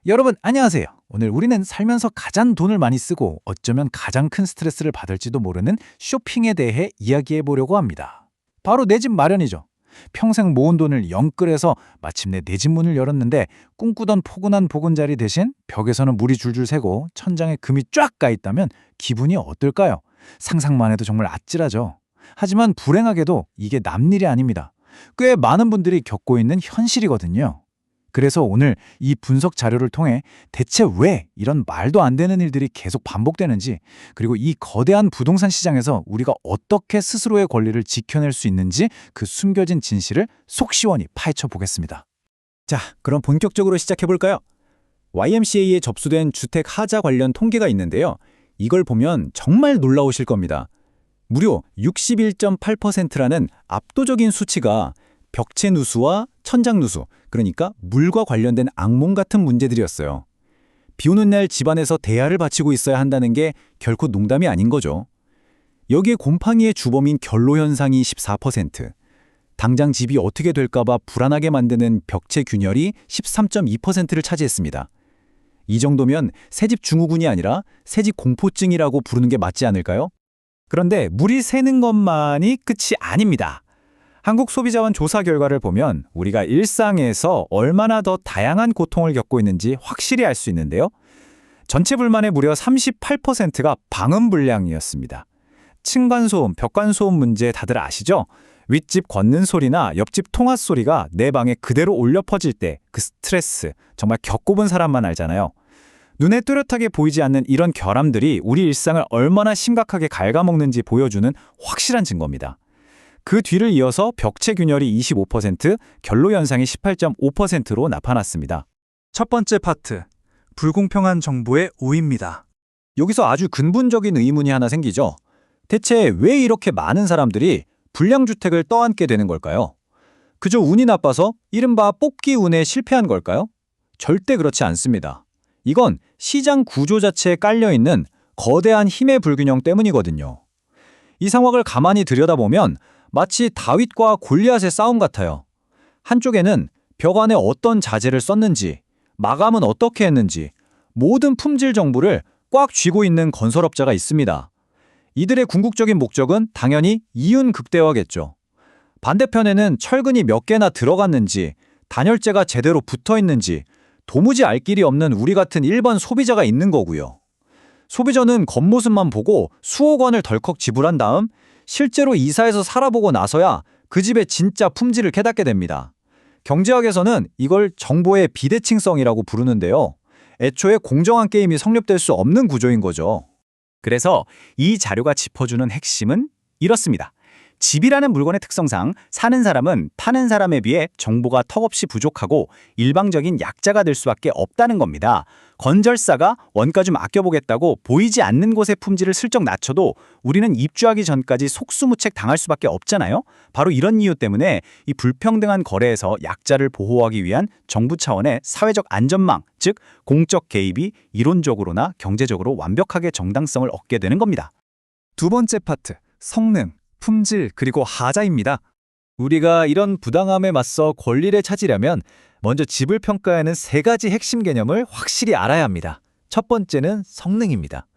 여러분 안녕하세요. 오늘 우리는 살면서 가장 돈을 많이 쓰고 어쩌면 가장 큰 스트레스를 받을지도 모르는 쇼핑에 대해 이야기해 보려고 합니다. 바로 내 집 마련이죠. 평생 모은 돈을 영끌해서 마침내 내 집 문을 열었는데 꿈꾸던 포근한 보금자리 대신 벽에서는 물이 줄줄 새고 천장에 금이 쫙 가 있다면 기분이 어떨까요? 상상만 해도 정말 아찔하죠. 하지만 불행하게도 이게 남일이 아닙니다. 꽤 많은 분들이 겪고 있는 현실이거든요. 그래서 오늘 이 분석 자료를 통해 대체 왜 이런 말도 안 되는 일들이 계속 반복되는지, 그리고 이 거대한 부동산 시장에서 우리가 어떻게 스스로의 권리를 지켜낼 수 있는지 그 숨겨진 진실을 속 시원히 파헤쳐 보겠습니다. 자, 그럼 본격적으로 시작해볼까요? YMCA에 접수된 주택 하자 관련 통계가 있는데요. 이걸 보면 정말 놀라우실 겁니다. 무려 61.8%라는 압도적인 수치가 벽체 누수와 천장 누수, 그러니까 물과 관련된 악몽 같은 문제들이었어요. 비 오는 날 집안에서 대야를 받치고 있어야 한다는 게 결코 농담이 아닌 거죠. 여기에 곰팡이의 주범인 결로 현상이 14%, 당장 집이 어떻게 될까봐 불안하게 만드는 벽체 균열이 13.2%를 차지했습니다. 이 정도면 새집 증후군이 아니라 새집 공포증이라고 부르는 게 맞지 않을까요? 그런데 물이 새는 것만이 끝이 아닙니다. 한국소비자원 조사 결과를 보면 우리가 일상에서 얼마나 더 다양한 고통을 겪고 있는지 확실히 알 수 있는데요. 전체 불만의 무려 38%가 방음불량이었습니다. 층간소음, 벽간소음 문제 다들 아시죠? 윗집 걷는 소리나 옆집 통화 소리가 내 방에 그대로 울려 퍼질 때 그 스트레스, 정말 겪어본 사람만 알잖아요. 눈에 뚜렷하게 보이지 않는 이런 결함들이 우리 일상을 얼마나 심각하게 갉아먹는지 보여주는 확실한 증거입니다. 그 뒤를 이어서 벽체 균열이 25%, 결로 현상이 18.5%로 나타났습니다. 첫 번째 파트, 불공평한 정보의 오입니다. 여기서 아주 근본적인 의문이 하나 생기죠. 대체 왜 이렇게 많은 사람들이 불량주택을 떠안게 되는 걸까요? 그저 운이 나빠서 이른바 뽑기 운에 실패한 걸까요? 절대 그렇지 않습니다. 이건 시장 구조 자체에 깔려있는 거대한 힘의 불균형 때문이거든요. 이 상황을 가만히 들여다보면 마치 다윗과 골리앗의 싸움 같아요. 한쪽에는 벽 안에 어떤 자재를 썼는지, 마감은 어떻게 했는지, 모든 품질 정보를 꽉 쥐고 있는 건설업자가 있습니다. 이들의 궁극적인 목적은 당연히 이윤 극대화겠죠. 반대편에는 철근이 몇 개나 들어갔는지, 단열재가 제대로 붙어 있는지, 도무지 알 길이 없는 우리 같은 일반 소비자가 있는 거고요. 소비자는 겉모습만 보고 수억 원을 덜컥 지불한 다음 실제로 이사해서 살아보고 나서야 그 집의 진짜 품질을 깨닫게 됩니다. 경제학에서는 이걸 정보의 비대칭성이라고 부르는데요. 애초에 공정한 게임이 성립될 수 없는 구조인 거죠. 그래서 이 자료가 짚어주는 핵심은 이렇습니다. 집이라는 물건의 특성상 사는 사람은 파는 사람에 비해 정보가 턱없이 부족하고 일방적인 약자가 될 수밖에 없다는 겁니다. 건설사가 원가 좀 아껴보겠다고 보이지 않는 곳의 품질을 슬쩍 낮춰도 우리는 입주하기 전까지 속수무책 당할 수밖에 없잖아요. 바로 이런 이유 때문에 이 불평등한 거래에서 약자를 보호하기 위한 정부 차원의 사회적 안전망, 즉 공적 개입이 이론적으로나 경제적으로 완벽하게 정당성을 얻게 되는 겁니다. 두 번째 파트, 성능, 품질, 그리고 하자입니다. 우리가 이런 부당함에 맞서 권리를 찾으려면 먼저 집을 평가하는 세 가지 핵심 개념을 확실히 알아야 합니다. 첫 번째는 성능입니다.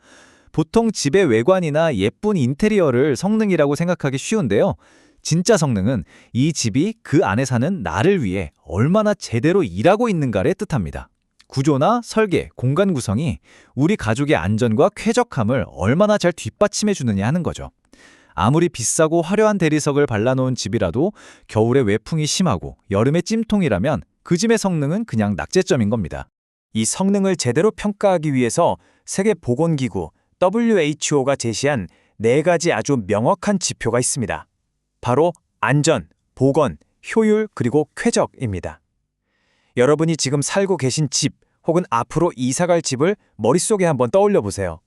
보통 집의 외관이나 예쁜 인테리어를 성능이라고 생각하기 쉬운데요. 진짜 성능은 이 집이 그 안에 사는 나를 위해 얼마나 제대로 일하고 있는가를 뜻합니다. 구조나 설계, 공간 구성이 우리 가족의 안전과 쾌적함을 얼마나 잘 뒷받침해 주느냐 하는 거죠. 아무리 비싸고 화려한 대리석을 발라놓은 집이라도 겨울에 외풍이 심하고 여름에 찜통이라면 그 집의 성능은 그냥 낙제점인 겁니다. 이 성능을 제대로 평가하기 위해서 세계보건기구 WHO가 제시한 4가지 아주 명확한 지표가 있습니다. 바로 안전, 보건, 효율, 그리고 쾌적입니다. 여러분이 지금 살고 계신 집 혹은 앞으로 이사갈 집을 머릿속에 한번 떠올려 보세요.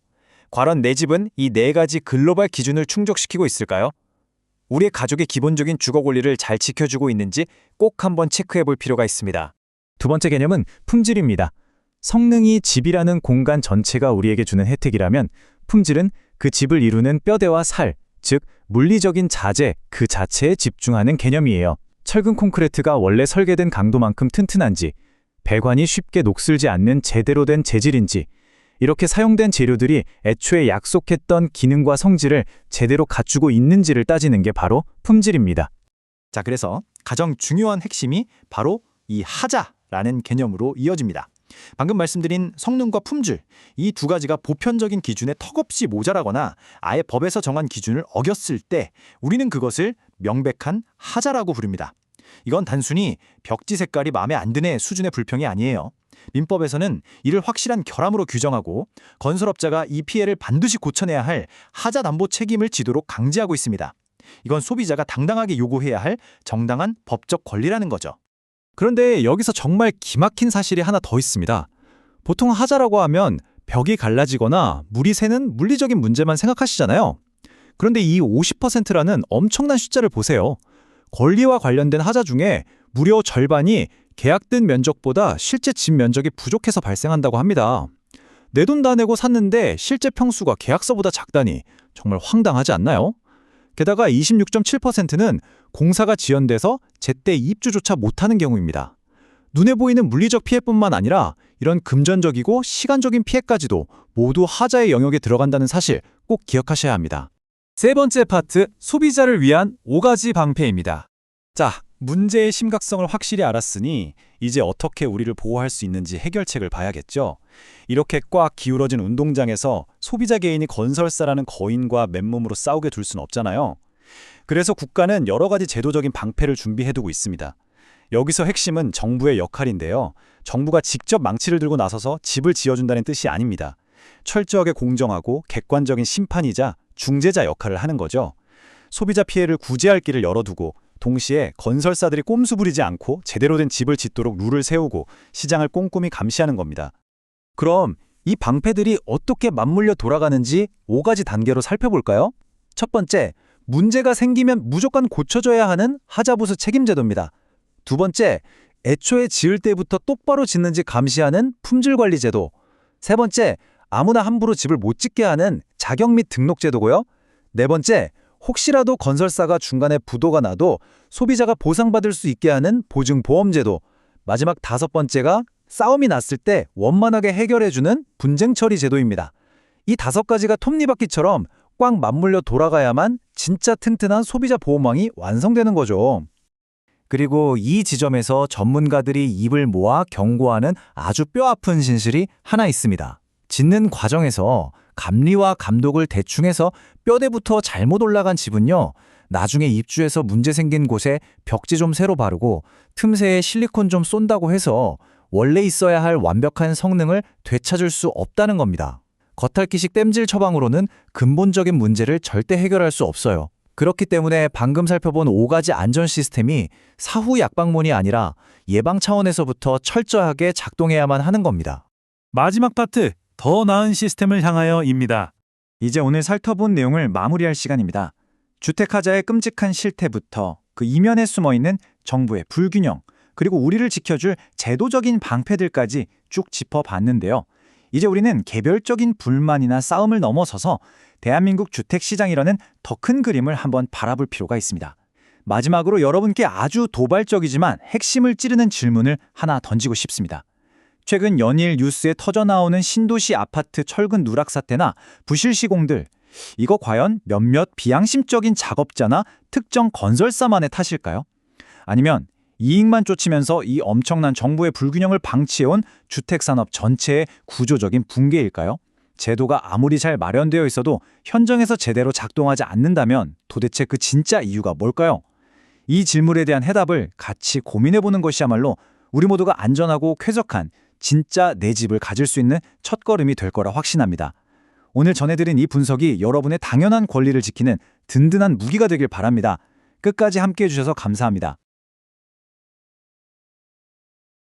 과연 내 집은 이 4가지 글로벌 기준을 충족시키고 있을까요? 우리의 가족의 기본적인 주거 권리를 잘 지켜주고 있는지 꼭 한번 체크해 볼 필요가 있습니다. 두 번째 개념은 품질입니다. 성능이 집이라는 공간 전체가 우리에게 주는 혜택이라면 품질은 그 집을 이루는 뼈대와 살, 즉 물리적인 자재 그 자체에 집중하는 개념이에요. 철근 콘크리트가 원래 설계된 강도만큼 튼튼한지, 배관이 쉽게 녹슬지 않는 제대로 된 재질인지, 이렇게 사용된 재료들이 애초에 약속했던 기능과 성질을 제대로 갖추고 있는지를 따지는 게 바로 품질입니다. 자, 그래서 가장 중요한 핵심이 바로 이 하자라는 개념으로 이어집니다. 방금 말씀드린 성능과 품질, 이 두 가지가 보편적인 기준에 턱없이 모자라거나 아예 법에서 정한 기준을 어겼을 때 우리는 그것을 명백한 하자라고 부릅니다. 이건 단순히 벽지 색깔이 마음에 안 드네 수준의 불평이 아니에요. 민법에서는 이를 확실한 결함으로 규정하고 건설업자가 이 피해를 반드시 고쳐내야 할 하자 담보 책임을 지도록 강제하고 있습니다. 이건 소비자가 당당하게 요구해야 할 정당한 법적 권리라는 거죠. 그런데 여기서 정말 기막힌 사실이 하나 더 있습니다. 보통 하자라고 하면 벽이 갈라지거나 물이 새는 물리적인 문제만 생각하시잖아요. 그런데 이 50%라는 엄청난 숫자를 보세요. 권리와 관련된 하자 중에 무려 절반이 계약된 면적보다 실제 집 면적이 부족해서 발생한다고 합니다. 내 돈 다 내고 샀는데 실제 평수가 계약서보다 작다니 정말 황당하지 않나요? 게다가 26.7%는 공사가 지연돼서 제때 입주조차 못하는 경우입니다. 눈에 보이는 물리적 피해뿐만 아니라 이런 금전적이고 시간적인 피해까지도 모두 하자의 영역에 들어간다는 사실 꼭 기억하셔야 합니다. 세 번째 파트, 소비자를 위한 5가지 방패입니다. 자, 문제의 심각성을 확실히 알았으니 이제 어떻게 우리를 보호할 수 있는지 해결책을 봐야겠죠. 이렇게 꽉 기울어진 운동장에서 소비자 개인이 건설사라는 거인과 맨몸으로 싸우게 둘 순 없잖아요. 그래서 국가는 여러 가지 제도적인 방패를 준비해두고 있습니다. 여기서 핵심은 정부의 역할인데요. 정부가 직접 망치를 들고 나서서 집을 지어준다는 뜻이 아닙니다. 철저하게 공정하고 객관적인 심판이자 중재자 역할을 하는 거죠. 소비자 피해를 구제할 길을 열어두고 동시에 건설사들이 꼼수 부리지 않고 제대로 된 집을 짓도록 룰을 세우고 시장을 꼼꼼히 감시하는 겁니다. 그럼 이 방패들이 어떻게 맞물려 돌아가는지 5가지 단계로 살펴볼까요? 첫 번째, 문제가 생기면 무조건 고쳐줘야 하는 하자보수 책임제도입니다. 두 번째, 애초에 지을 때부터 똑바로 짓는지 감시하는 품질관리제도. 세 번째, 아무나 함부로 집을 못 짓게 하는 자격 및 등록제도고요. 네 번째, 혹시라도 건설사가 중간에 부도가 나도 소비자가 보상받을 수 있게 하는 보증보험제도. 마지막 다섯 번째가 싸움이 났을 때 원만하게 해결해주는 분쟁처리 제도입니다. 이 다섯 가지가 톱니바퀴처럼 꽉 맞물려 돌아가야만 진짜 튼튼한 소비자 보호망이 완성되는 거죠. 그리고 이 지점에서 전문가들이 입을 모아 경고하는 아주 뼈아픈 진실이 하나 있습니다. 짓는 과정에서 감리와 감독을 대충 해서 뼈대부터 잘못 올라간 집은요, 나중에 입주해서 문제 생긴 곳에 벽지 좀 새로 바르고 틈새에 실리콘 좀 쏜다고 해서 원래 있어야 할 완벽한 성능을 되찾을 수 없다는 겁니다. 겉핥기식 땜질 처방으로는 근본적인 문제를 절대 해결할 수 없어요. 그렇기 때문에 방금 살펴본 5가지 안전 시스템이 사후 약방문이 아니라 예방 차원에서부터 철저하게 작동해야만 하는 겁니다. 마지막 파트, 더 나은 시스템을 향하여입니다. 이제 오늘 살펴본 내용을 마무리할 시간입니다. 주택하자의 끔찍한 실태부터 그 이면에 숨어있는 정부의 불균형, 그리고 우리를 지켜줄 제도적인 방패들까지 쭉 짚어봤는데요. 이제 우리는 개별적인 불만이나 싸움을 넘어서서 대한민국 주택시장이라는 더 큰 그림을 한번 바라볼 필요가 있습니다. 마지막으로 여러분께 아주 도발적이지만 핵심을 찌르는 질문을 하나 던지고 싶습니다. 최근 연일 뉴스에 터져나오는 신도시 아파트 철근 누락 사태나 부실 시공들, 이거 과연 몇몇 비양심적인 작업자나 특정 건설사만의 탓일까요? 아니면 이익만 쫓으면서 이 엄청난 정부의 불균형을 방치해온 주택산업 전체의 구조적인 붕괴일까요? 제도가 아무리 잘 마련되어 있어도 현장에서 제대로 작동하지 않는다면 도대체 그 진짜 이유가 뭘까요? 이 질문에 대한 해답을 같이 고민해보는 것이야말로 우리 모두가 안전하고 쾌적한 진짜 내 집을 가질 수 있는 첫걸음이 될 거라 확신합니다. 오늘 전해드린 이 분석이 여러분의 당연한 권리를 지키는 든든한 무기가 되길 바랍니다. 끝까지 함께해 주셔서 감사합니다.